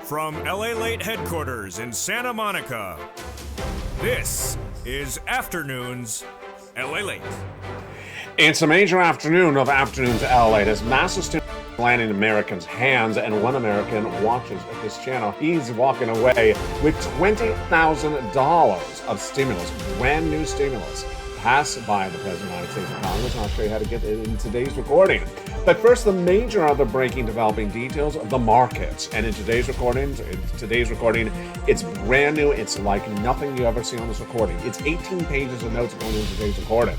From LA Late headquarters in Santa Monica, this is Afternoons LA Late. It's a major afternoon of Afternoons LA. As massive stimulus landing in Americans' hands, and one American watches this channel. He's walking away with $20,000 of stimulus, brand new stimulus, passed by the President of the United States of Congress. And I'll show you how to get it in today's recording. But first, the major other breaking developing details of the markets. And in today's recording, it's brand new. It's like nothing you ever see on this recording. It's 18 pages of notes going into today's recording.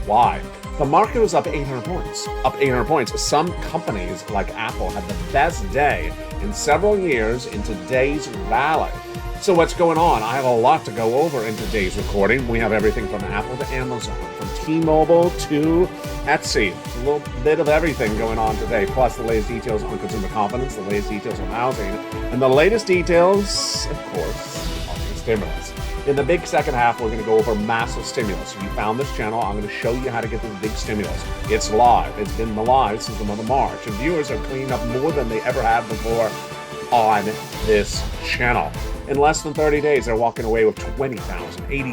Why? The market was up 800 points. Up 800 points. Some companies like Apple had the best day in several years in today's rally. So what's going on? I have a lot to go over in today's recording. We have everything from Apple to Amazon, from T-Mobile to Etsy. A little bit of everything going on today, plus the latest details on consumer confidence, the latest details on housing, and the latest details, of course, on the stimulus. In the big second half, we're going to go over massive stimulus. If you found this channel, I'm going to show you how to get this big stimulus. It's live. It's been live since the month of March. And viewers are cleaning up more than they ever have before on this channel. In less than 30 days, they're walking away with $20,000,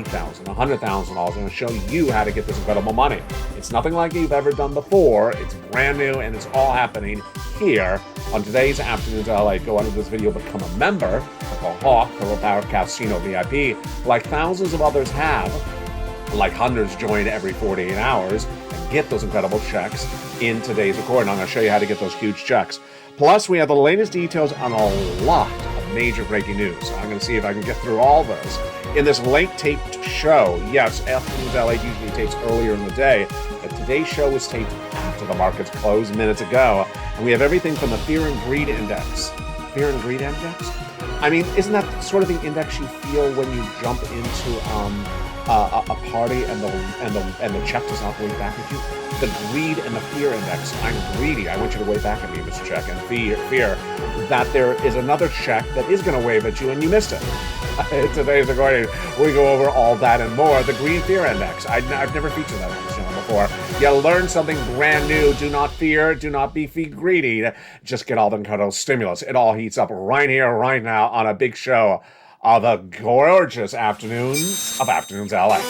$80,000, $100,000. I'm going to show you how to get this incredible money. It's nothing like you've ever done before. It's brand new, and it's all happening here on today's Afternoons LA. Go under this video, become a member of the Hawk, Total Power Casino VIP, like thousands of others have, like hundreds join every 48 hours, and get those incredible checks in today's recording. I'm going to show you how to get those huge checks. Plus, we have the latest details on a lot of major breaking news. I'm going to see if I can get through all those in this late taped show. Yes, Afternoons LA usually tapes earlier in the day, but today's show was taped after the markets closed minutes ago. And we have everything from the Fear and Greed Index. Fear and Greed Index? I mean, isn't that sort of the index you feel when you jump into a party and the check does not wave back at you? The greed and the fear index. I'm greedy. I want you to wave back at me, Mr. Check. And fear that there is another check that is going to wave at you and you missed it. In today's recording, we go over all that and more. The greed fear index. I've never featured that on this channel before. You learn something brand new. Do not fear. Do not be greedy. Just get all the incredible stimulus. It all heats up right here, right now on a big show of the gorgeous afternoons of Afternoons LA.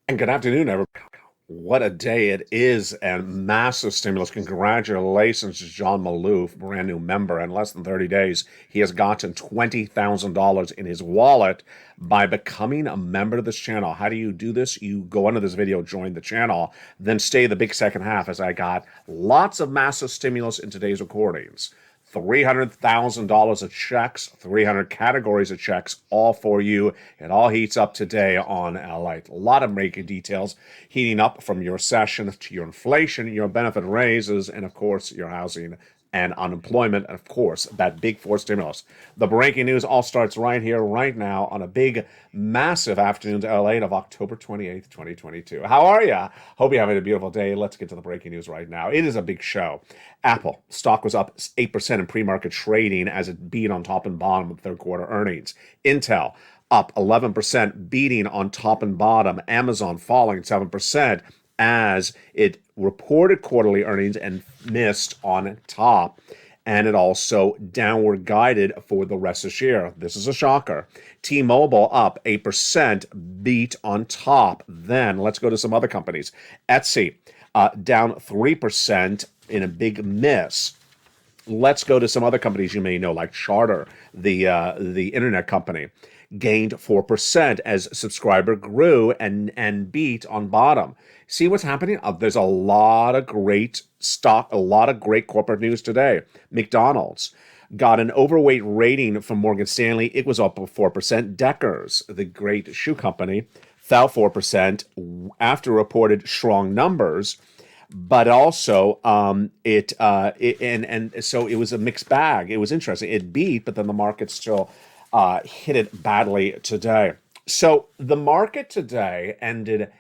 And good afternoon, everybody. What a day it is, and massive stimulus. Congratulations to John Maloof, brand new member. In less than 30 days, he has gotten $20,000 in his wallet by becoming a member of this channel. How do you do this? You go under this video, join the channel, then stay the big second half as I got lots of massive stimulus in today's recordings. $300,000 of checks, 300 categories of checks, all for you. It all heats up today on LA. A lot of breaking details heating up from your recession to your inflation, your benefit raises, and of course, your housing and unemployment, and of course, that big four stimulus. The breaking news all starts right here, right now, on a big, massive Afternoons LA of October 28th, 2022. How are you? Hope you're having a beautiful day. Let's get to the breaking news right now. It is a big show. Apple stock was up 8% in pre-market trading as it beat on top and bottom of third quarter earnings. Intel up 11%, beating on top and bottom. Amazon falling 7%. As it reported quarterly earnings and missed on top. And it also downward guided for the rest of this year. This is a shocker. T-Mobile up 8%, beat on top. Then let's go to some other companies. Etsy down 3% in a big miss. Let's go to some other companies you may know, like Charter, the internet company. Gained 4% as subscriber grew and beat on bottom. See what's happening? There's a lot of great stock, a lot of great corporate news today. McDonald's got an overweight rating from Morgan Stanley. It was up 4%. Deckers, the great shoe company, fell 4% after reported strong numbers. but also and so it was a mixed bag. It was interesting. It beat, but then the market still hit it badly today. So the market today ended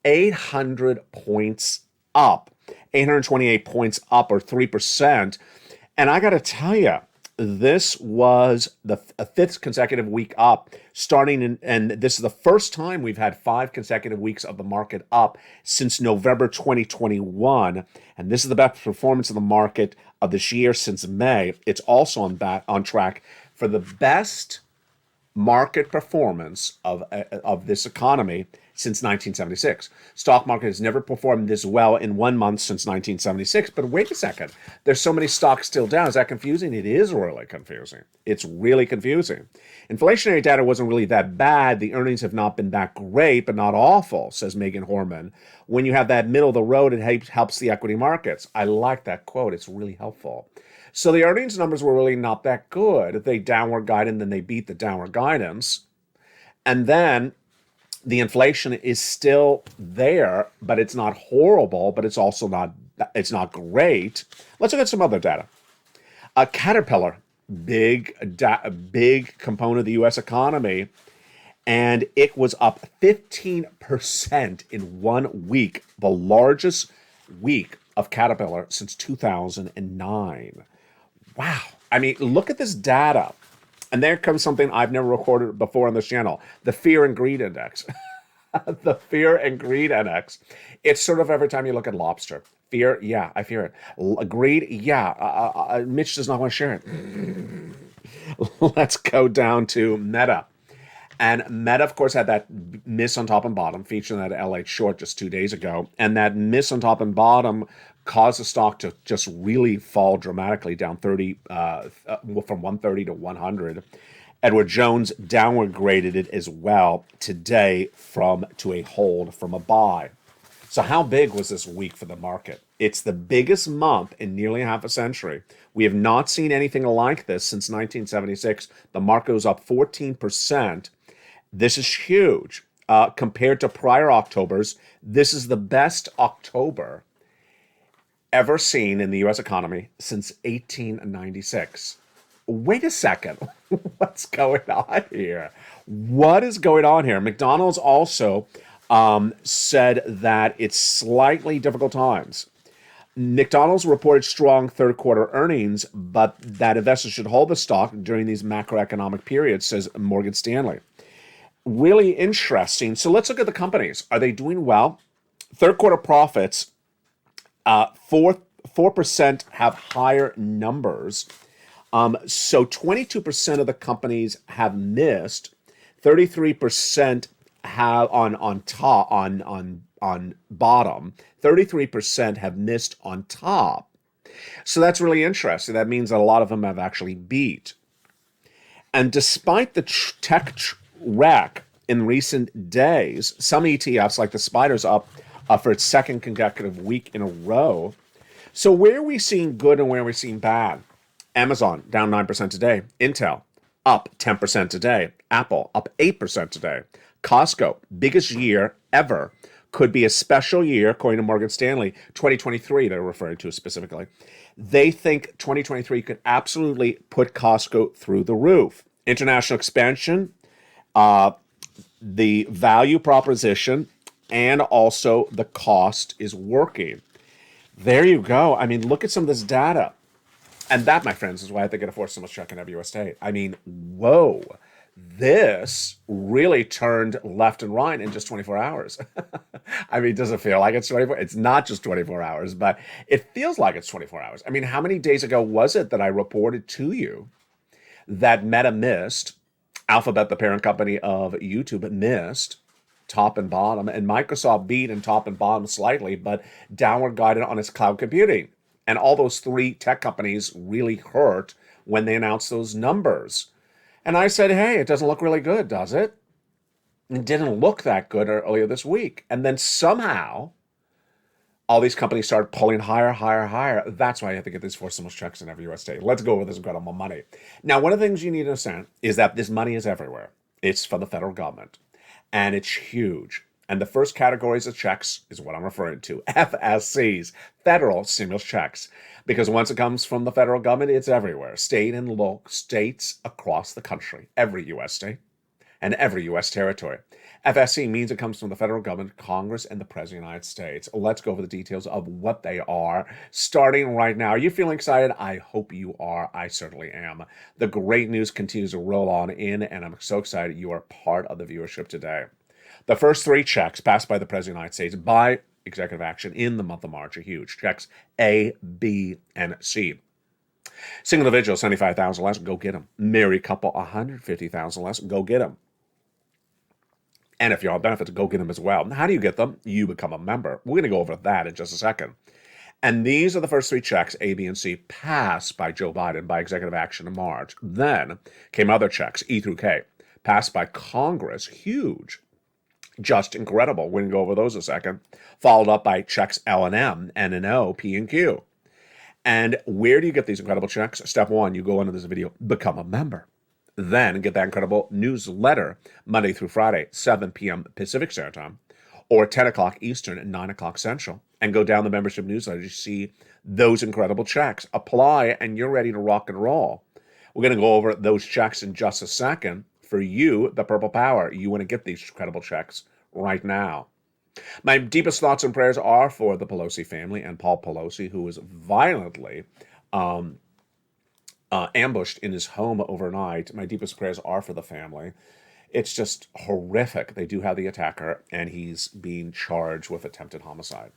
800 points up, 828 points up, or 3%. And I got to tell you, this was the fifth consecutive week up, and this is the first time we've had 5 consecutive weeks of the market up since November 2021. And this is the best performance of the market of this year since May. It's also on track for the best market performance of this economy since 1976. Stock market has never performed this well in 1 month since 1976. But wait a second, there's so many stocks still down. Is that confusing? It is really confusing. It's really confusing. Inflationary data wasn't really that bad. The earnings have not been that great, but not awful, says Megan Horman. When you have that middle of the road, it helps the equity markets. I like that quote. It's really helpful. So the earnings numbers were really not that good. They downward guided, and then they beat the downward guidance. And then the inflation is still there, but it's not horrible, but it's also it's not great. Let's look at some other data. Caterpillar, big component of the U.S. economy, and it was up 15% in 1 week, the largest week of Caterpillar since 2009. Wow. I mean, look at this data. And there comes something I've never recorded before on this channel, the fear and greed index. The fear and greed index. It's sort of every time you look at lobster. Fear, yeah, I fear it. Greed, yeah, Mitch does not want to share it. Let's go down to Meta. And Meta, of course, had that miss on top and bottom, featured in that LA short just 2 days ago. And that miss on top and bottom caused the stock to just really fall dramatically, down 30 from 130 to 100. Edward Jones downward graded it as well today to a hold from a buy. So how big was this week for the market? It's the biggest month in nearly half a century. We have not seen anything like this since 1976. The market was up 14%. This is huge. Compared to prior Octobers, this is the best October ever seen in the U.S. economy since 1896. Wait a second. What's going on here? What is going on here? McDonald's also said that it's slightly difficult times. McDonald's reported strong third quarter earnings, but that investors should hold the stock during these macroeconomic periods, says Morgan Stanley. Really interesting. So let's look at the companies. Are they doing well? Third quarter profits, 4% have higher numbers. So 22% of the companies have missed. 33% have on bottom. 33% have missed on top. So that's really interesting. That means that a lot of them have actually beat. And despite the tech wreck in recent days, some ETFs like the Spider's up for its second consecutive week in a row. So where are we seeing good and where are we seeing bad? Amazon down 9% today. Intel up 10% today. Apple up 8% today. Costco, biggest year ever. Could be a special year, according to Morgan Stanley. 2023, they're referring to specifically. They think 2023 could absolutely put Costco through the roof. International expansion, the value proposition, and also the cost is working. There you go. I mean, look at some of this data. And that, my friends, is why I have to get a forced stimulus check in every U.S. state. I mean, whoa. This really turned left and right in just 24 hours. I mean, does it feel like it's 24? It's not just 24 hours, but it feels like it's 24 hours. I mean, how many days ago was it that I reported to you that Meta missed, Alphabet, the parent company of YouTube, missed top and bottom, and Microsoft beat in top and bottom slightly, but downward guided on its cloud computing. And all those three tech companies really hurt when they announced those numbers. And I said, hey, it doesn't look really good, does it? It didn't look that good earlier this week. And then somehow, all these companies started pulling higher, higher, higher. That's why I have to get these forced stimulus checks in every U.S. state. Let's go over this incredible money. Now, one of the things you need to understand is that this money is everywhere. It's from the federal government. And it's huge. And the first categories of checks is what I'm referring to, FSCs, federal stimulus checks. Because once it comes from the federal government, it's everywhere. State and local states across the country, every U.S. state and every U.S. territory. FSC means it comes from the federal government, Congress, and the President of the United States. Let's go over the details of what they are, starting right now. Are you feeling excited? I hope you are. I certainly am. The great news continues to roll on in, and I'm so excited you are part of the viewership today. The first three checks passed by the President of the United States by executive action in the month of March are huge. Checks A, B, and C. Single individual, 75,000 less, go get them. Married couple, 150,000 less, go get them. And if you're on benefits, go get them as well. How do you get them? You become a member. We're going to go over that in just a second. And these are the first three checks, A, B, and C, passed by Joe Biden by executive action in March. Then came other checks, E through K, passed by Congress, huge, just incredible. We're going to go over those in a second. Followed up by checks L and M, N and O, P and Q. And where do you get these incredible checks? Step one, you go into this video, become a member. Then get that incredible newsletter Monday through Friday, 7 p.m. Pacific Standard Time, or 10 o'clock Eastern and 9 o'clock Central. And go down the membership newsletter. You see those incredible checks. Apply, and you're ready to rock and roll. We're going to go over those checks in just a second. For you, the Purple Power, you want to get these incredible checks right now. My deepest thoughts and prayers are for the Pelosi family and Paul Pelosi, who was violently ambushed in his home overnight. My deepest prayers are for the family. It's just horrific. They do have the attacker, and he's being charged with attempted homicide.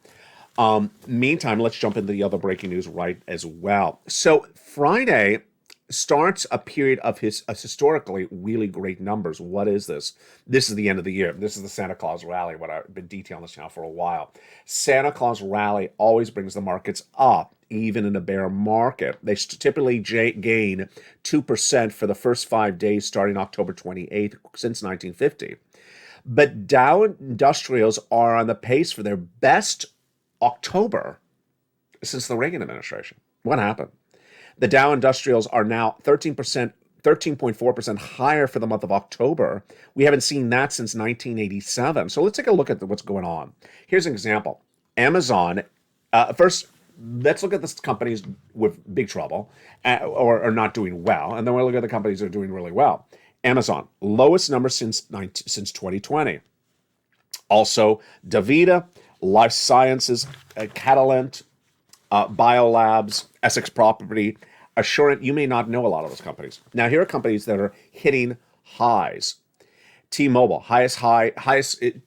Meantime, let's jump into the other breaking news right as well. So Friday starts a period of historically really great numbers. What is this? This is the end of the year. This is the Santa Claus rally, what I've been detailing this now for a while. Santa Claus rally always brings the markets up, even in a bear market. They typically gain 2% for the first 5 days starting October 28th since 1950. But Dow Industrials are on the pace for their best October since the Reagan administration. What happened? The Dow Industrials are now 13.4% higher for the month of October. We haven't seen that since 1987. So let's take a look at what's going on. Here's an example. Amazon, first, let's look at the companies with big trouble or not doing well, and then we'll look at the companies that are doing really well. Amazon, lowest number since 2020. Also, DaVita, Life Sciences, Catalent, Biolabs, Essex Property, Assurant. You may not know a lot of those companies. Now, here are companies that are hitting highs. T-Mobile,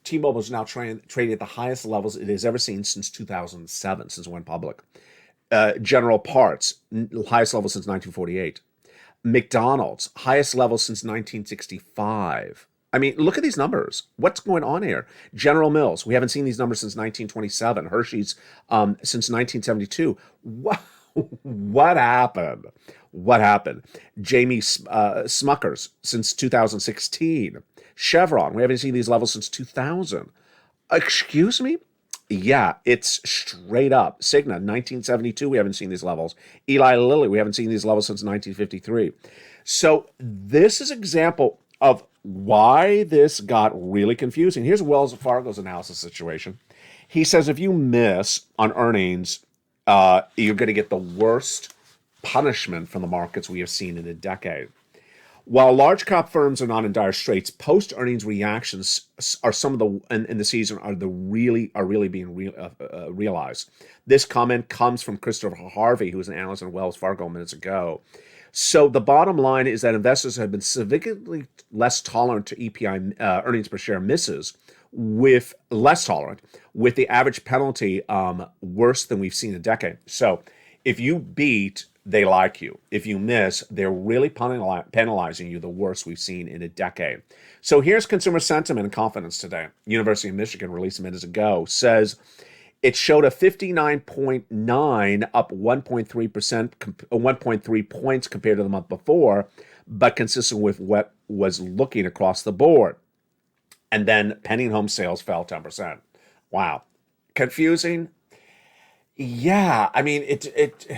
T-Mobile is now trading at the highest levels it has ever seen since 2007, since it went public. General Parts, highest level since 1948. McDonald's, highest level since 1965. I mean, look at these numbers. What's going on here? General Mills, we haven't seen these numbers since 1927. Hershey's since 1972. What happened? What happened? Jamie Smuckers since 2016. Chevron, we haven't seen these levels since 2000. Excuse me? Yeah, it's straight up. Cigna, 1972, we haven't seen these levels. Eli Lilly, we haven't seen these levels since 1953. So this is an example of why this got really confusing. Here's Wells Fargo's analysis situation. He says if you miss on earnings, you're going to get the worst punishment from the markets we have seen in a decade. While large cap firms are not in dire straits, post earnings reactions are some of the in the season are really being realized. This comment comes from Christopher Harvey, who was an analyst in Wells Fargo minutes ago. So the bottom line is that investors have been significantly less tolerant to EPI earnings per share misses, with less tolerant, with the average penalty worse than we've seen in a decade. So if you beat, they like you. If you miss, they're really penalizing you the worst we've seen in a decade. So here's consumer sentiment and confidence today. University of Michigan released minutes ago says it showed a 59.9, up 1.3%, 1.3 points compared to the month before, but consistent with what was looking across the board. And then pending home sales fell 10%. Wow. Confusing? Yeah. I mean, it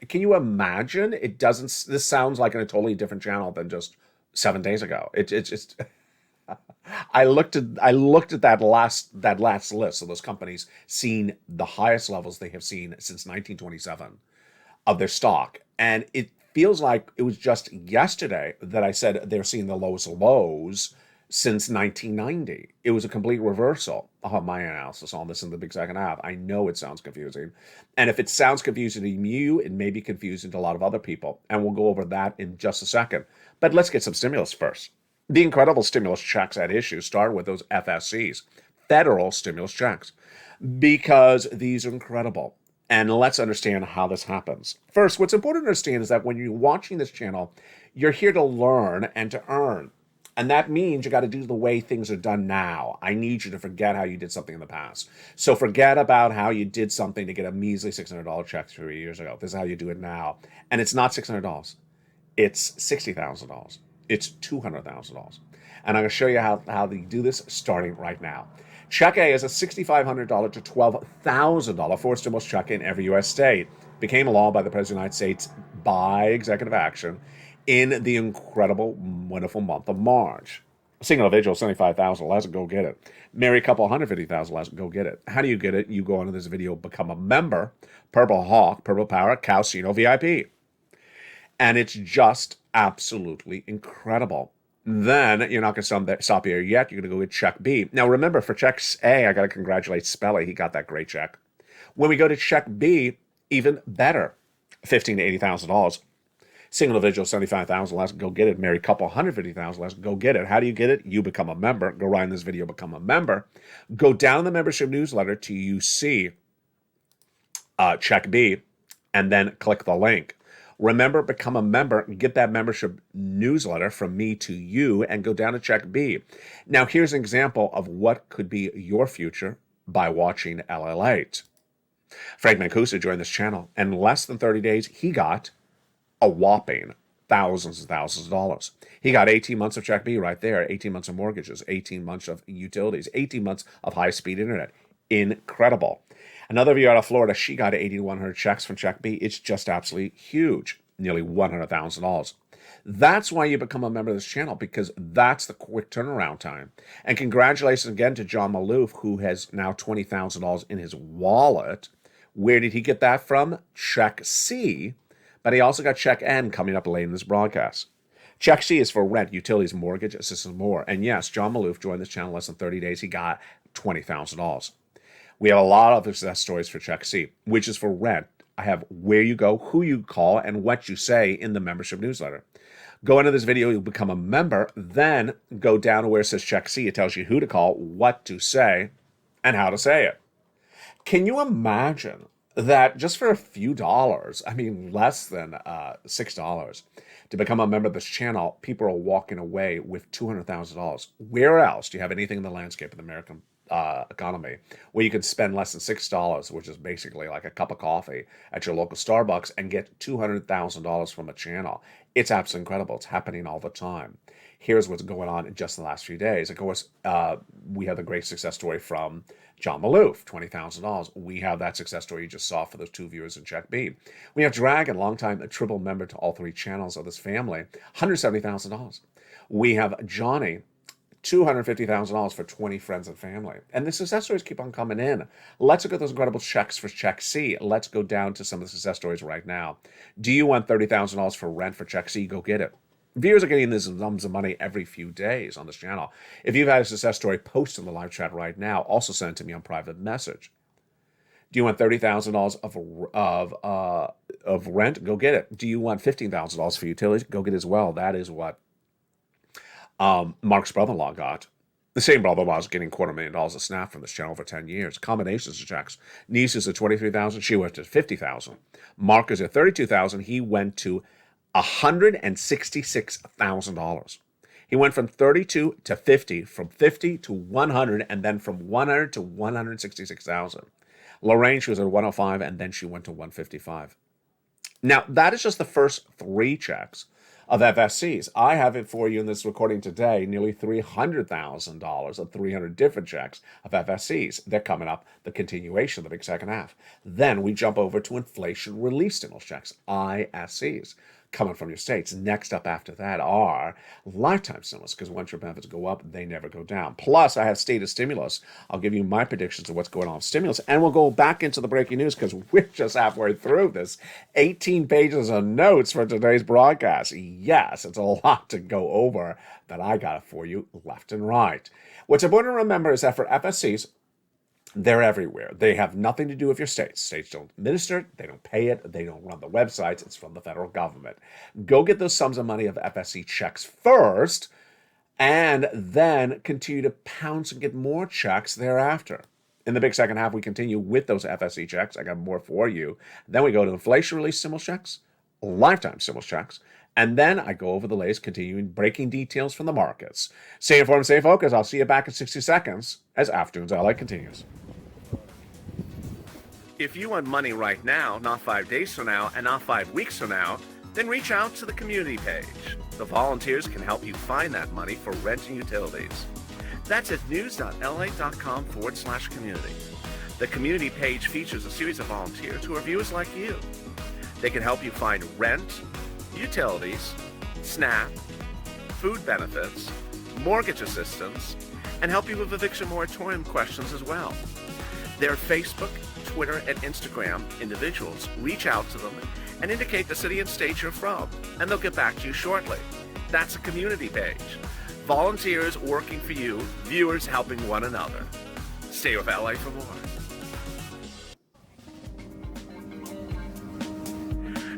can you imagine? It doesn't, this sounds like in a totally different channel than just 7 days ago. It's just, I looked at that last list of those companies seeing the highest levels they have seen since 1927 of their stock. And it feels like it was just yesterday that I said they're seeing the lowest lows since 1990. It was a complete reversal. I'll have my analysis on this in the big second half. I know it sounds confusing. And if it sounds confusing to you, it may be confusing to a lot of other people. And we'll go over that in just a second. But let's get some stimulus first. The incredible stimulus checks at issue start with those FSCs, federal stimulus checks, because these are incredible. And let's understand how this happens. First, what's important to understand is that when you're watching this channel, you're here to learn and to earn. And that means you got to do the way things are done now. I need you to forget how you did something in the past. So forget about how you did something to get a measly $600 check 3 years ago. This is how you do it now. And it's not $600. It's $60,000. It's $200,000. And I'm going to show you how they do this starting right now. Check A is a $6,500 to $12,000 forced stimulus check in every U.S. state. Became a law by the President of the United States by executive action in the incredible, wonderful month of March. Single individual, $75,000, let's go get it. Married couple, $150,000, let's go get it. How do you get it? You go into this video, become a member, Purple Hawk, Purple Power, Casino VIP. And it's just absolutely incredible. Then you're not going to stop here yet. You're going to go get check B. Now remember, for check A, I got to congratulate Spelly. He got that great check. When we go to check B, even better, $15,000 to $80,000. Single individual, $75,000, let's go get it. Married couple, $150,000, let's go get it. How do you get it? You become a member. Go right in this video, become a member. Go down the membership newsletter till you see check B, and then click the link. Remember, become a member, get that membership newsletter from me to you, and go down to check B. Now, here's an example of what could be your future by watching LALATE. Frank Mancuso joined this channel, and in less than 30 days, he got a whopping thousands and thousands of dollars. He got 18 months of check B right there, 18 months of mortgages, 18 months of utilities, 18 months of high-speed internet. Incredible. Another viewer out of Florida, she got 80 to 100 checks from check B. It's just absolutely huge, nearly $100,000. That's why you become a member of this channel, because that's the quick turnaround time. And congratulations again to John Maloof, who has now $20,000 in his wallet. Where did he get that from? Check C. But he also got check N coming up late in this broadcast. Check C is for rent, utilities, mortgage, assistance, more. And yes, John Maloof joined this channel less than 30 days. He got $20,000. We have a lot of success stories for check C, which is for rent. I have where you go, who you call, and what you say in the membership newsletter. Go into this video, you'll become a member, then go down to where it says check C. It tells you who to call, what to say, and how to say it. Can you imagine that just for a few dollars, I mean less than $6, to become a member of this channel, people are walking away with $200,000. Where else do you have anything in the landscape of the American economy where you can spend less than $6, which is basically like a cup of coffee at your local Starbucks, and get $200,000 from a channel? It's absolutely incredible. It's happening all the time. Here's what's going on in just the last few days. Of course, we have the great success story from John Maloof, $20,000. We have that success story you just saw for those two viewers in check B. We have Dragon, longtime a triple member to all three channels of this family, $170,000. We have Johnny, $250,000 for 20 friends and family. And the success stories keep on coming in. Let's look at those incredible checks for check C. Let's go down to some of the success stories right now. Do you want $30,000 for rent for check C? Go get it. Viewers are getting these sums of money every few days on this channel. If you've had a success story, post in the live chat right now. Also send it to me on private message. Do you want $30,000 of rent? Go get it. Do you want $15,000 for utilities? Go get it as well. That is what Mark's brother-in-law got. The same brother-in-law is getting $250,000 a snap from this channel for 10 years. Combinations of checks. Niece is at $23,000. She went to $50,000. Mark is at $32,000. He went to $166,000. He went from 32 to 50, from 50 to 100, and then from 100 to 166,000. Lorraine, she was at 105, and then she went to 155. Now, that is just the first three checks of FSCs. I have it for you in this recording today, nearly $300,000 of 300 different checks of FSCs. They're coming up, the continuation of the big second half. Then we jump over to inflation relief stimulus checks, ISCs. coming from your states. Next up after that are lifetime stimulus, because once your benefits go up, they never go down. Plus, I have state of stimulus. I'll give you my predictions of what's going on with stimulus, and we'll go back into the breaking news because we're just halfway through this. 18 pages of notes for today's broadcast. Yes, it's a lot to go over, but I got it for you left and right. What's important to remember is that for FSCs, they're everywhere. They have nothing to do with your states. States don't administer it. They don't pay it. They don't run the websites. It's from the federal government. Go get those sums of money of FSC checks first, and then continue to pounce and get more checks thereafter. In the big second half, we continue with those FSC checks. I got more for you. Then we go to inflation relief stimulus checks, lifetime stimulus checks, and then I go over the latest continuing breaking details from the markets. Stay informed, stay focused. I'll see you back in 60 seconds as Afternoons LA continues. If you want money right now, not 5 days from now, and not 5 weeks from now, then reach out to the community page. The volunteers can help you find that money for rent and utilities. That's at news.la.com/community. The community page features a series of volunteers who are viewers like you. They can help you find rent, utilities, SNAP, food benefits, mortgage assistance, and help you with eviction moratorium questions as well. Their Facebook, Twitter, and Instagram individuals reach out to them and indicate the city and state you're from, and they'll get back to you shortly. That's a community page. Volunteers working for you, viewers helping one another. Stay with LA for more.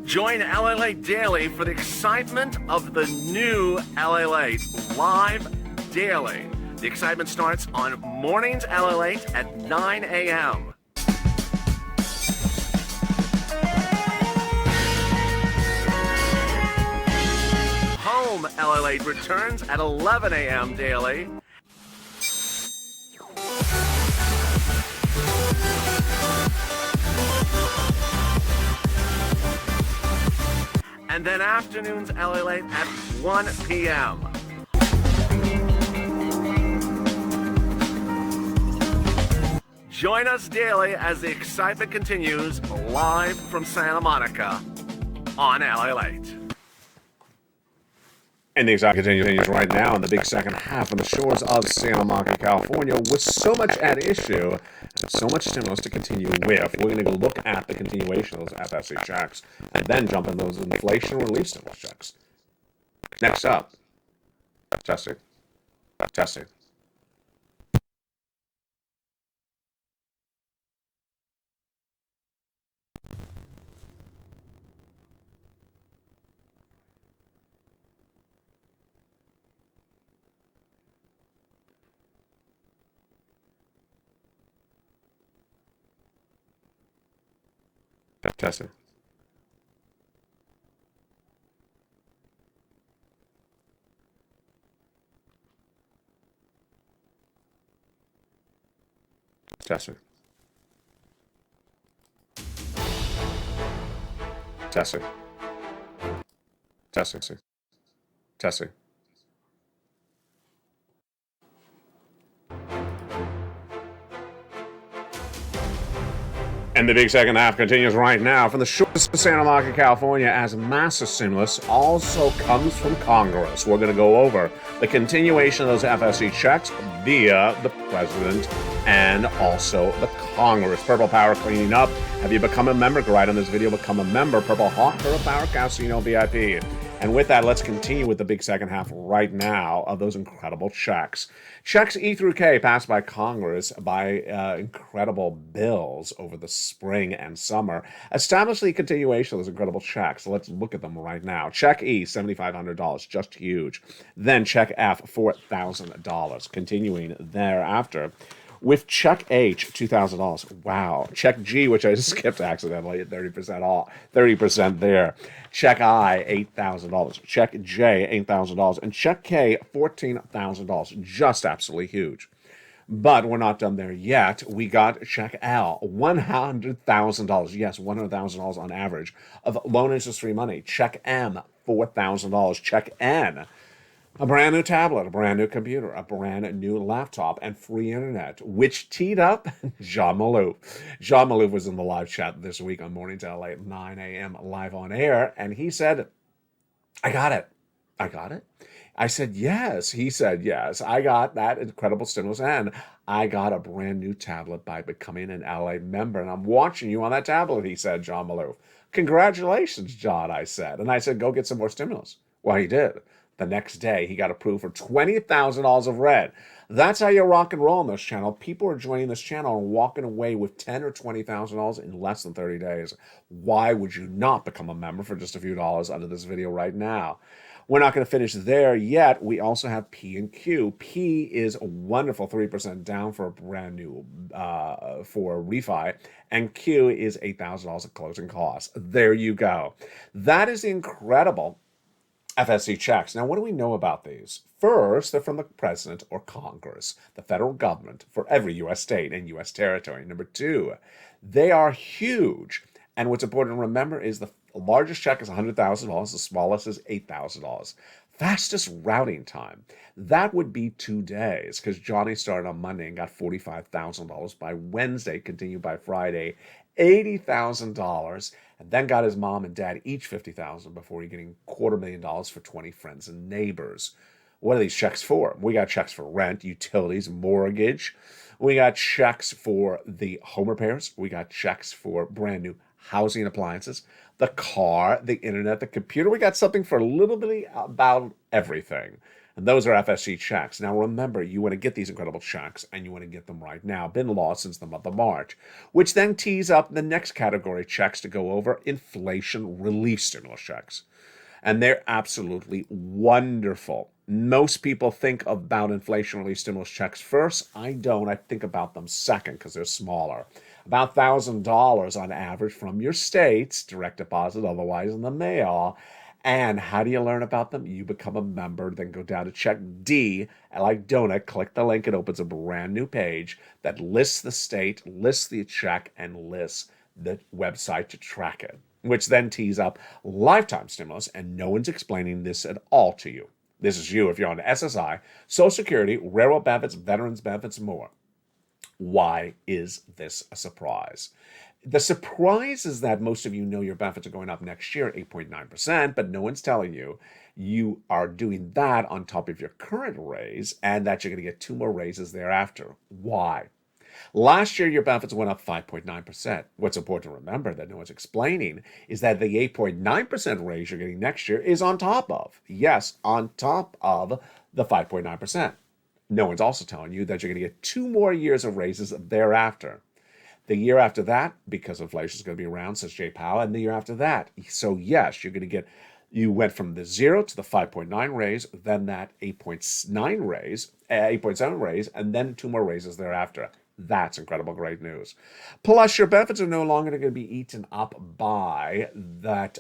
Join LA Daily for the excitement of the new LA live daily. The excitement starts on Mornings LA at 9 a.m. Home LA returns at 11 a.m. daily. And then Afternoons LA at 1 p.m. Join us daily as the excitement continues live from Santa Monica on LA Late. And the excitement continues right now in the big second half on the shores of Santa Monica, California, with so much at issue and so much stimulus to continue with. We're going to go look at the continuation of those FSC checks and then jump in those inflation relief stimulus checks. Next up, testing. Testing. Testing. Testing. Testing. Testing. And the big second half continues right now from the shores of Santa Monica, California, as massive stimulus also comes from Congress. We're going to go over the continuation of those FSC checks via the president and also the Congress. Purple Power cleaning up. Have you become a member? Go right on this video, become a member. Purple Power Casino VIP. And with that, let's continue with the big second half right now of those incredible checks. Checks E through K passed by Congress by incredible bills over the spring and summer establish the continuation of those incredible checks. So let's look at them right now. Check E, $7,500, just huge. Then Check F, $4,000, continuing thereafter. With Check H, $2,000. Wow. Check G, which I skipped accidentally at 30% off, 30% there. Check I, $8,000. Check J, $8,000. And Check K, $14,000. Just absolutely huge. But we're not done there yet. We got Check L, $100,000. Yes, $100,000 on average of loan interest-free money. Check M, $4,000. Check N, a brand new tablet, a brand new computer, a brand new laptop, and free internet, which teed up Jean Malouf. Jean Malouf was in the live chat this week on Mornings LA at 9 a.m. live on air, and he said I got it. I got it. I said, yes. He said, yes. I got that incredible stimulus and I got a brand new tablet by becoming an LA member. And I'm watching you on that tablet, he said, John Maloof. Congratulations, John, I said. And I said, go get some more stimulus. Well, he did. The next day, he got approved for $20,000 of rent. That's how you rock and roll on this channel. People are joining this channel and walking away with $10,000 or $20,000 in less than 30 days. Why would you not become a member for just a few dollars under this video right now? We're not going to finish there yet. We also have P and Q. P is a wonderful 3% down for a brand new for refi, and Q is $8,000 of closing costs. There you go. That is the incredible FSC checks. Now, what do we know about these? First, they're from the president or Congress, the federal government, for every U.S. state and U.S. territory. Number two, they are huge. And what's important to remember is the largest check is $100,000. The smallest is $8,000. Fastest routing time, that would be 2 days, because Johnny started on Monday and got $45,000 by Wednesday, continued by Friday, $80,000, and then got his mom and dad each $50,000 before he getting $250,000 for 20 friends and neighbors. What are these checks for? We got checks for rent, utilities, mortgage. We got checks for the home repairs. We got checks for brand new housing appliances, the car, the internet, the computer. We got something for a little bit about everything. And those are FSC checks. Now remember, you want to get these incredible checks and you want to get them right now. Been lost since the month of March, which then tees up the next category checks to go over: inflation relief stimulus checks. And they're absolutely wonderful. Most people think about inflation relief stimulus checks first. I don't. I think about them second because they're smaller. About $1,000 on average from your states, direct deposit, otherwise in the mail. And how do you learn about them? You become a member, then go down to check D, and like donut, click the link. It opens a brand new page that lists the state, lists the check, and lists the website to track it, which then tees up lifetime stimulus, and no one's explaining this at all to you. This is you if you're on SSI, Social Security, railroad benefits, veterans benefits, more. Why is this a surprise? The surprise is that most of you know your benefits are going up next year, 8.9%, but no one's telling you you are doing that on top of your current raise and that you're going to get 2 more raises thereafter. Why? Last year, your benefits went up 5.9%. What's important to remember that no one's explaining is that the 8.9% raise you're getting next year is on top of, yes, on top of the 5.9%. No one's also telling you that you're going to get 2 more years of raises thereafter. The year after that, because inflation is going to be around, says Jay Powell, and the year after that. So yes, you're going to get, you went from the 0 to the 5.9 raise, then that 8.9 raise, 8.7 raise, and then 2 more raises thereafter. That's incredible, great news. Plus, your benefits are no longer going to be eaten up by that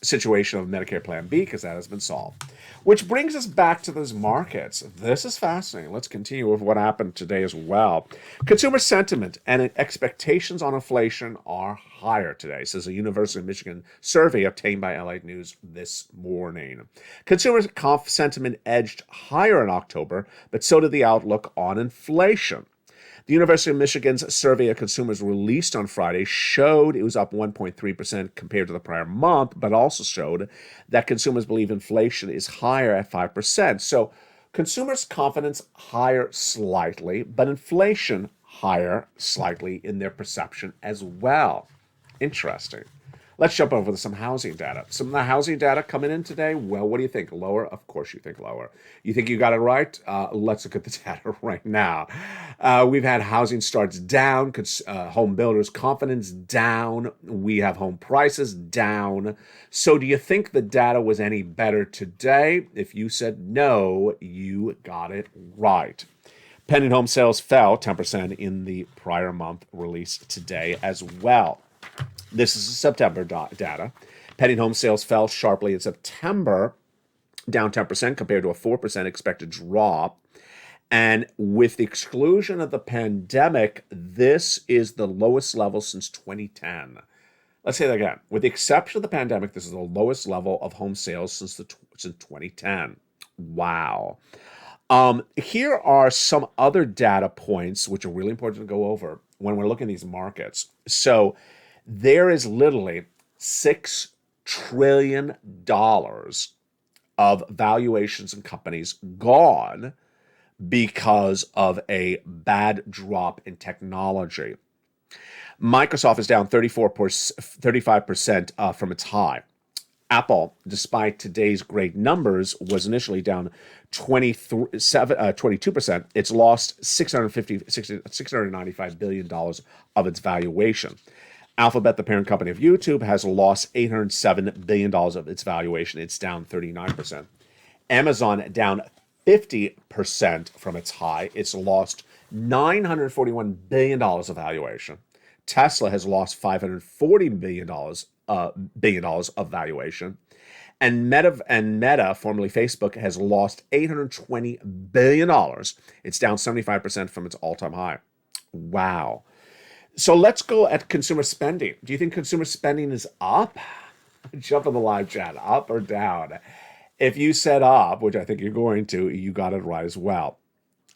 situation of Medicare Plan B, because that has been solved. Which brings us back to those markets. This is fascinating. Let's continue with what happened today as well. Consumer sentiment and expectations on inflation are higher today, says a University of Michigan survey obtained by LA News this morning. Consumer sentiment edged higher in October, but so did the outlook on inflation. The University of Michigan's survey of consumers released on Friday showed it was up 1.3% compared to the prior month, but also showed that consumers believe inflation is higher at 5%. So consumers' confidence higher slightly, but inflation higher slightly in their perception as well. Interesting. Let's jump over to some housing data. Some of the housing data coming in today, well, what do you think? Lower? Of course you think lower. You think you got it right? Let's look at the data right now. We've had housing starts down, home builders' confidence down. We have home prices down. So do you think the data was any better today? If you said no, you got it right. Pending home sales fell 10% in the prior month released today as well. This is September data. Pending home sales fell sharply in September, down 10% compared to a 4% expected drop. And with the exclusion of the pandemic, this is the lowest level since 2010. Let's say that again. With the exception of the pandemic, this is the lowest level of home sales since 2010. Wow. Here are some other data points which are really important to go over when we're looking at these markets. So there is literally 6 trillion of valuations in companies gone because of a bad drop in technology. Microsoft is down 35% from its high. Apple, despite today's great numbers, was initially down 22%. It's lost $695 billion of its valuation. Alphabet, the parent company of YouTube, has lost $807 billion of its valuation. It's down 39%. Amazon down 50% from its high. It's lost $941 billion of valuation. Tesla has lost $540 billion of valuation. And Meta, formerly Facebook, has lost $820 billion. It's down 75% from its all-time high. Wow. So let's go at consumer spending. Do you think consumer spending is up? Jump in the live chat, up or down? If you said up, which I think you're going to, you got it right as well.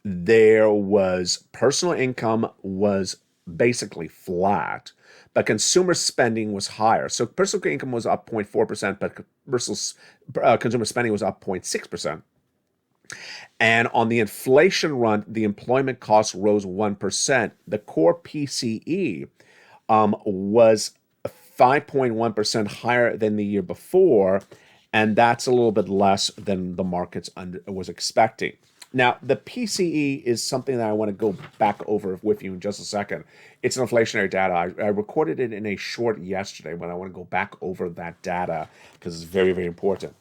There was personal income was basically flat, but consumer spending was higher. So personal income was up 0.4%, but consumer spending was up 0.6%. And on the inflation run, the employment costs rose 1%. The core PCE was 5.1% higher than the year before, and that's a little bit less than the markets was expecting. Now, the PCE is something that I want to go back over with you in just a second. It's an inflationary data. I recorded it in a short yesterday, but I want to go back over that data because it's very, very important.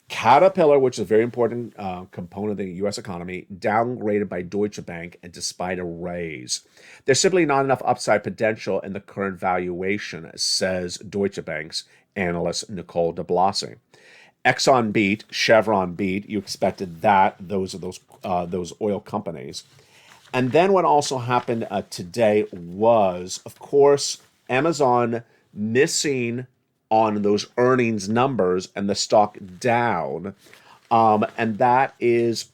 Caterpillar, which is a very important component of the U.S. economy, downgraded by Deutsche Bank and despite a raise. There's simply not enough upside potential in the current valuation, says Deutsche Bank's analyst Nicole de Blasi. Exxon beat, Chevron beat. You expected that. Those are those oil companies. And then what also happened today was, of course, Amazon missing on those earnings numbers and the stock down. And that is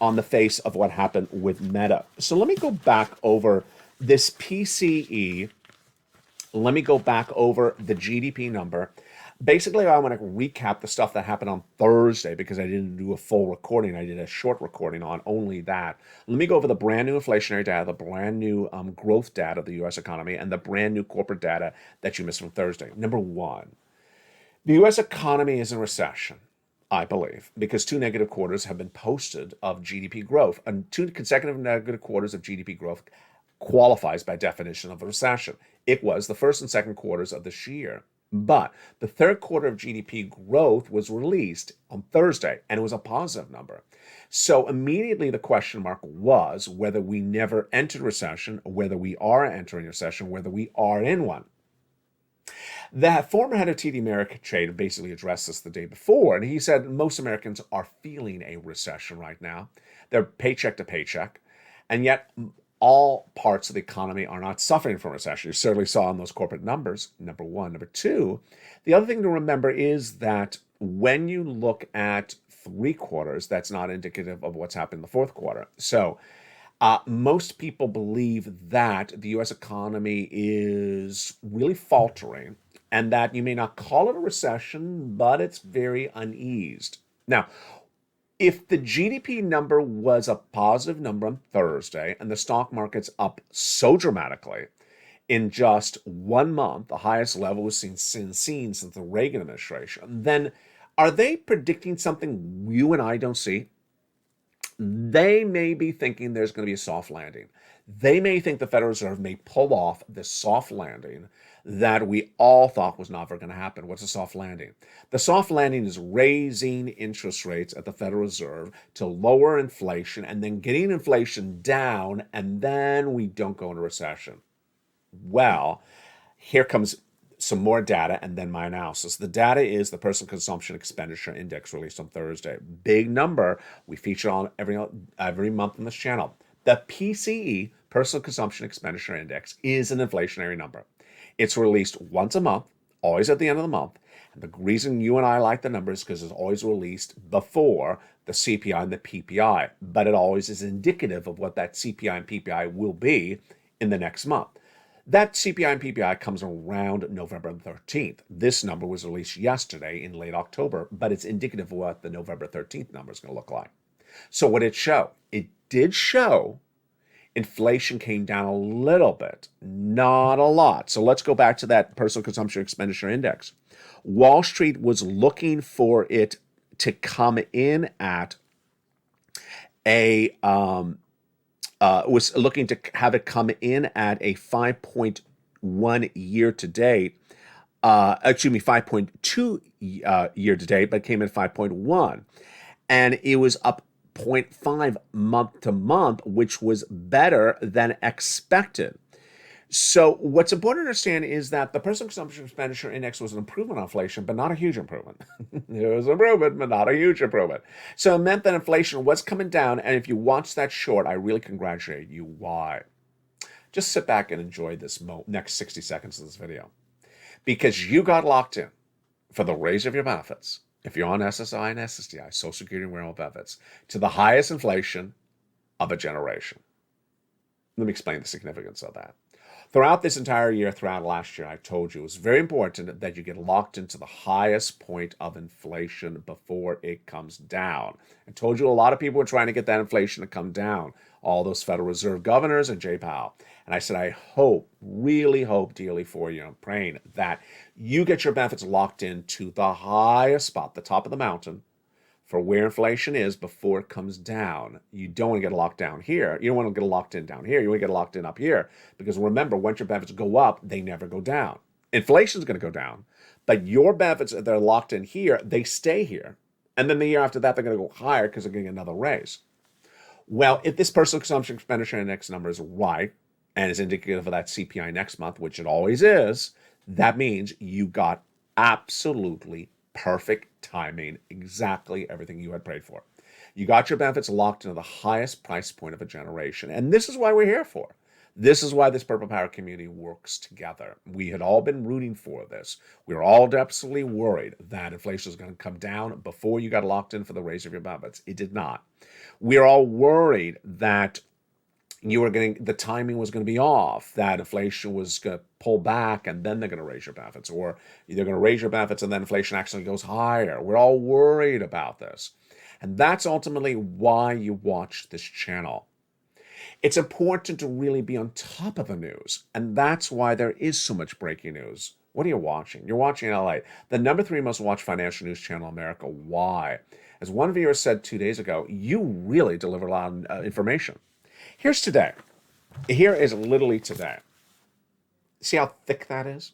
on the face of what happened with Meta. So let me go back over this PCE. Let me go back over the GDP number. Basically, I want to recap the stuff that happened on Thursday because I didn't do a full recording. I did a short recording on only that. Let me go over the brand new inflationary data, the brand new growth data of the U.S. economy, and the brand new corporate data that you missed from Thursday. Number one, the U.S. economy is in recession, I believe, because 2 negative quarters have been posted of GDP growth. And 2 consecutive negative quarters of GDP growth qualifies by definition of a recession. It was the first and second quarters of this year. But the third quarter of GDP growth was released on Thursday, and it was a positive number. So immediately the question mark was whether we never entered recession, whether we are entering recession, whether we are in one. The former head of TD Ameritrade basically addressed this the day before, and he said most Americans are feeling a recession right now. They're paycheck to paycheck, and yet all parts of the economy are not suffering from recession. You certainly saw in those corporate numbers, number one. Number two, the other thing to remember is that when you look at 3 quarters, that's not indicative of what's happened in the fourth quarter. So most people believe that the U.S. economy is really faltering and that you may not call it a recession, but it's very uneased. Now, if the GDP number was a positive number on Thursday and the stock market's up so dramatically in just 1 month, the highest level we've seen since the Reagan administration, then are they predicting something you and I don't see? They may be thinking there's going to be a soft landing. They may think the Federal Reserve may pull off the soft landing that we all thought was never going to happen. What's a soft landing? The soft landing is raising interest rates at the Federal Reserve to lower inflation and then getting inflation down, and then we don't go into recession. Well, here comes some more data and then my analysis. The data is the Personal Consumption Expenditure Index released on Thursday. Big number. We feature on every month on this channel. The PCE, Personal Consumption Expenditure Index, is an inflationary number. It's released once a month, always at the end of the month. And the reason you and I like the number is because it's always released before the CPI and the PPI, but it always is indicative of what that CPI and PPI will be in the next month. That CPI and PPI comes around November 13th. This number was released yesterday in late October, but it's indicative of what the November 13th number is going to look like. So what did it show? It did show inflation came down a little bit, not a lot. So let's go back to that personal consumption expenditure index. Wall Street was looking for it to come in at was looking to have it come in at a 5.1 year to date. 5.2 year to date, but came in 5.1. And it was up 0.5 month to month, which was better than expected. So what's important to understand is that the personal consumption expenditure index was an improvement on inflation, but not a huge improvement. It was an improvement, but not a huge improvement. So it meant that inflation was coming down, and if you watch that short, I really congratulate you. Why? Just sit back and enjoy this next 60 seconds of this video. Because you got locked in for the raise of your benefits, if you're on SSI and SSDI, Social Security and Retirement Benefits, to the highest inflation of a generation. Let me explain the significance of that. Throughout this entire year, throughout last year, I told you it was very important that you get locked into the highest point of inflation before it comes down. I told you a lot of people were trying to get that inflation to come down, all those Federal Reserve governors and Jay Powell. And I said, I hope, really hope dearly for you, I'm praying that you get your benefits locked into the highest spot, the top of the mountain, for where inflation is before it comes down. You don't want to get locked down here. You don't want to get locked in down here. You want to get locked in up here. Because remember, once your benefits go up, they never go down. Inflation is going to go down. But your benefits, if they're locked in here, they stay here. And then the year after that, they're going to go higher because they're getting another raise. Well, if this personal consumption expenditure index number is right, and is indicative of that CPI next month, which it always is, that means you got absolutely perfect timing, exactly everything you had prayed for. You got your benefits locked into the highest price point of a generation. And this is why we're here for. This is why this Purple Power community works together. We had all been rooting for this. We were all absolutely worried that inflation was going to come down before you got locked in for the raise of your benefits. It did not. We are all worried that the timing was going to be off, that inflation was going to pull back and then they're going to raise your benefits, or they're going to raise your benefits and then inflation actually goes higher. We're all worried about this. And that's ultimately why you watch this channel. It's important to really be on top of the news. And that's why there is so much breaking news. What are you watching? You're watching LA, the number 3 most watched financial news channel in America. Why? As one viewer said 2 days ago, you really deliver a lot of information. Here's today. Here is literally today. See how thick that is?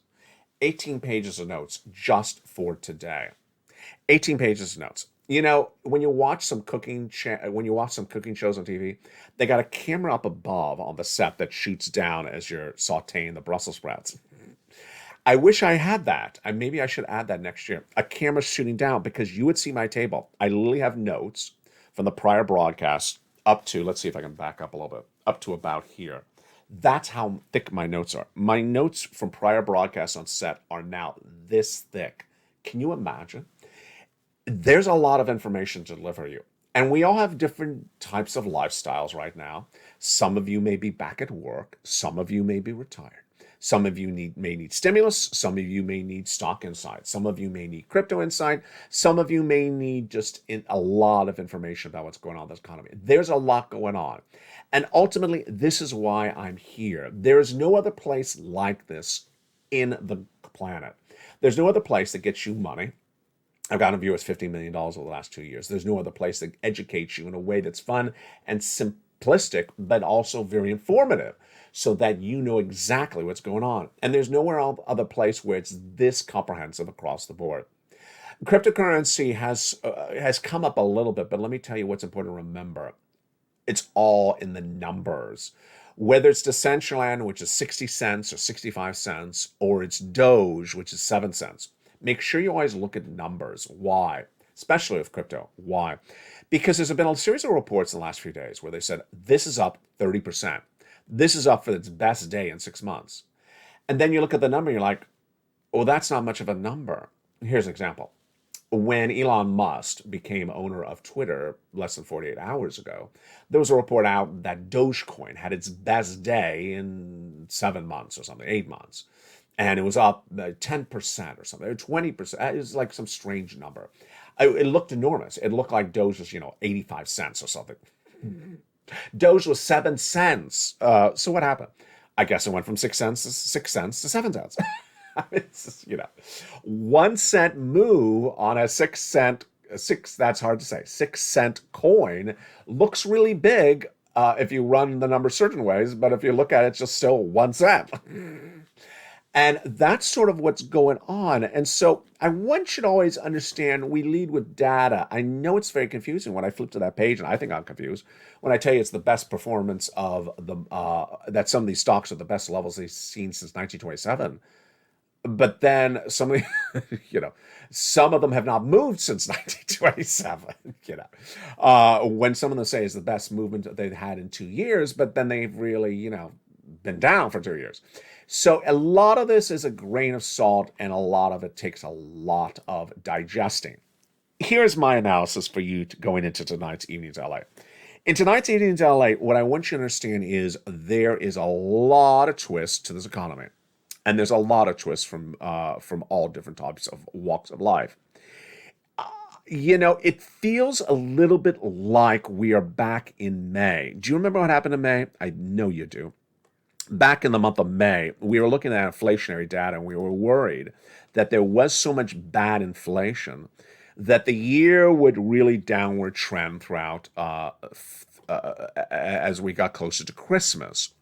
18 pages of notes just for today. 18 pages of notes. You know, when you watch some cooking shows on TV, they got a camera up above on the set that shoots down as you're sautéing the Brussels sprouts. I wish I had that. Maybe I should add that next year. A camera shooting down, because you would see my table. I literally have notes from the prior broadcast up to, let's see if I can back up a little bit, up to about here. That's how thick my notes are. My notes from prior broadcasts on set are now this thick. Can you imagine? There's a lot of information to deliver you. And we all have different types of lifestyles right now. Some of you may be back at work. Some of you may be retired. Some of you may need stimulus. Some of you may need stock insight. Some of you may need crypto insight. Some of you may need just a lot of information about what's going on in this economy. There's a lot going on. And ultimately, this is why I'm here. There is no other place like this in the planet. There's no other place that gets you money. I've gotten viewers $15 million over the last 2 years. There's no other place that educates you in a way that's fun and simplistic, but also very informative, so that you know exactly what's going on. And there's nowhere other place where it's this comprehensive across the board. Cryptocurrency has come up a little bit, but let me tell you what's important to remember. It's all in the numbers. Whether it's Decentraland, which is 60 cents or 65 cents, or it's Doge, which is 7 cents. Make sure you always look at numbers. Why? Especially with crypto. Why? Because there's been a series of reports in the last few days where they said, this is up 30%. This is up for its best day in 6 months. And then you look at the number, you're like, well, that's not much of a number. Here's an example. when Elon Musk became owner of Twitter less than 48 hours ago, there was a report out that Dogecoin had its best day in 7 months or something, 8 months. And it was up 10% or something, or 20%. It was like some strange number. It looked enormous. It looked like Doge was, 85 cents or something. Doge was 7 cents. So what happened? I guess it went from 6 cents to 7 cents. It's just, 1 cent move on a 6 cent, that's hard to say, 6 cent coin looks really big if you run the numbers certain ways, but if you look at it, it's just still 1 cent. And that's sort of what's going on. And so I want you to always understand we lead with data. I know it's very confusing when I flip to that page, and I think I'm confused when I tell you it's the best performance of that some of these stocks are the best levels they've seen since 1927. But then some of some of them have not moved since 1927. When some of them say it's the best movement that they've had in 2 years, but then they've really, been down for 2 years. So a lot of this is a grain of salt, and a lot of it takes a lot of digesting. Here's my analysis for you going into tonight's Evenings LA. In tonight's Evenings LA, what I want you to understand is there is a lot of twists to this economy. And there's a lot of twists from all different types of walks of life. It feels a little bit like we are back in May. Do you remember what happened in May? I know you do. Back in the month of May, we were looking at inflationary data, and we were worried that there was so much bad inflation that the year would really downward trend throughout as we got closer to Christmas.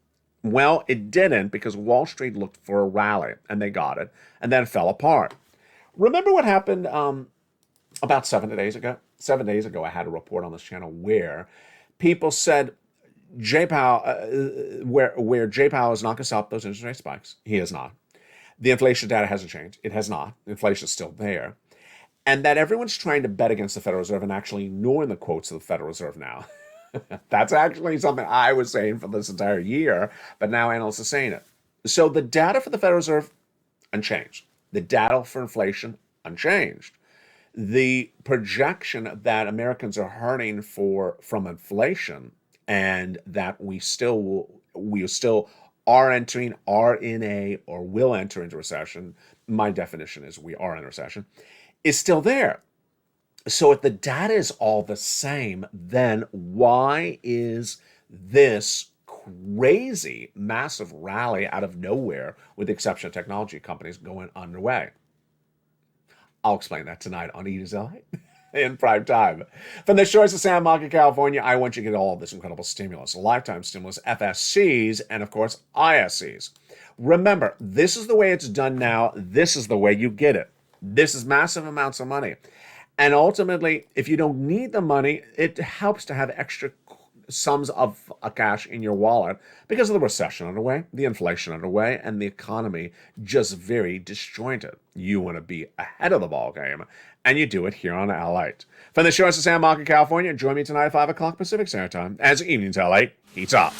Well, it didn't, because Wall Street looked for a rally, and they got it, and then it fell apart. Remember what happened about 7 days ago? 7 days ago, I had a report on this channel where people said Jay Powell, where Jay Powell is not going to stop those interest rate spikes. He is not. The inflation data hasn't changed. It has not. Inflation is still there. And that everyone's trying to bet against the Federal Reserve and actually ignoring the quotes of the Federal Reserve now. That's actually something I was saying for this entire year, but now analysts are saying it. So the data for the Federal Reserve, unchanged. The data for inflation, unchanged. The projection that Americans are hurting from inflation, and that we still are in or will enter into recession. My definition is we are in a recession, is still there. So if the data is all the same, then why is this crazy, massive rally out of nowhere, with the exception of technology companies, going underway? I'll explain that tonight on Evenings LA in prime time. From the shores of Santa Monica, California, I want you to get all of this incredible stimulus, lifetime stimulus, FSCs, and of course, ISCs. Remember, this is the way it's done now. This is the way you get it. This is massive amounts of money. And ultimately, if you don't need the money, it helps to have extra sums of cash in your wallet because of the recession underway, the inflation underway, and the economy just very disjointed. You want to be ahead of the ball game, and you do it here on LA. From the shores of Santa Monica, California, join me tonight at 5 o'clock Pacific Standard Time as Evenings LA heats up.